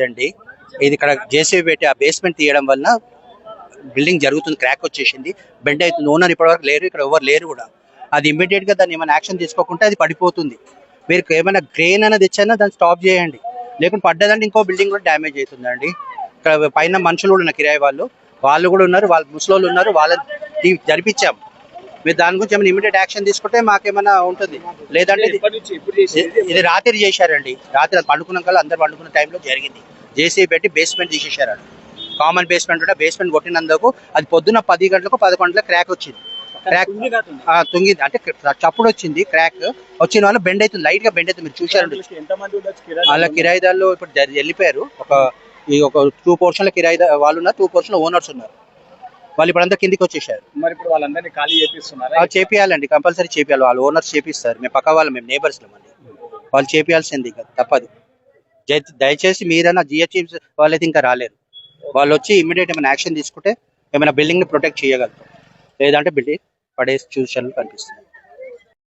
అండి ఇది ఇక్కడ జేసీబీ పెట్టి ఆ బేస్మెంట్ తీయడం వలన బిల్డింగ్ జరుగుతుంది, క్రాక్ వచ్చేసింది, బెండ్ అవుతుంది. ఓనర్ ఇప్పటివరకు లేరు, ఇక్కడ ఎవరు లేరు కూడా. అది ఇమ్మీడియట్ గా దాన్ని ఏమైనా యాక్షన్ తీసుకోకుంటే అది పడిపోతుంది. మీరు ఏమైనా క్రేన్ అనేది తెచ్చైనా దాన్ని స్టాప్ చేయండి, లేకుంటే పడ్డదంటే ఇంకో బిల్డింగ్ కూడా డ్యామేజ్ అవుతుందండి. ఇక్కడ పైన మనుషులు కూడా ఉన్నారు, కిరాయి వాళ్ళు కూడా ఉన్నారు, వాళ్ళ ముసలోళ్ళు ఉన్నారు, వాళ్ళని జరిపించాము. మీరు దాని గురించి ఏమైనా ఇమీడియట్ యాక్షన్ తీసుకుంటే మాకేమైనా ఉంటుంది. లేదంటే ఇది రాత్రి చేశారండి, రాత్రి పండుకున్నాక అందరు పండుకున్న టైంలో జరిగింది. జేసీబీ పెట్టి బేస్మెంట్ తీసేశారు. కామన్ బేస్మెంట్ ఉంటే బేస్మెంట్ కొట్టినందుకు అది పొద్దున్న 10 గంటలకు 11 గంటలకు క్రాక్ వచ్చింది. క్రాక్ తుంగింది అంటే చప్పుడు వచ్చింది, క్రాక్ వచ్చిన వల్ల బెండ్ అవుతుంది, లైట్ గా బెండ్ అవుతుంది. మీరు చూసారండి వాళ్ళ కిరాయిదారులు ఇప్పుడు వెళ్ళిపోయారు. ఒక 2 పోర్షన్ల కిరాయి వాళ్ళు ఉన్నారు, 2 పోర్షన్ల ఓనర్స్ ఉన్నారు. వాళ్ళు ఇప్పుడంతా కిందికి వచ్చేసారు. మరి ఇప్పుడు వాళ్ళందరినీ ఖాళీ చేపిస్తున్నారా? చేపియాలండి, కంపల్సరీ చేపియాలి. వాళ్ళు ఓనర్స్ చేపిస్తారు, మేము పక్క వాళ్ళు, మేము నేబర్స్ మళ్ళీ వాళ్ళు చేపియాల్సింది తప్పదు. దయచేసి మీరైనా జిహెచ్ఎంసీ వాళ్ళైతే ఇంకా రాలేరు, వాళ్ళు వచ్చి ఇమ్మీడియట్ ఏమైనా యాక్షన్ తీసుకుంటే ఏమైనా బిల్డింగ్ ని ప్రొటెక్ట్ చేయగలుగుతాం. లేదంటే బిల్డింగ్ పడే సూచనలు కనిపిస్తున్నాయి.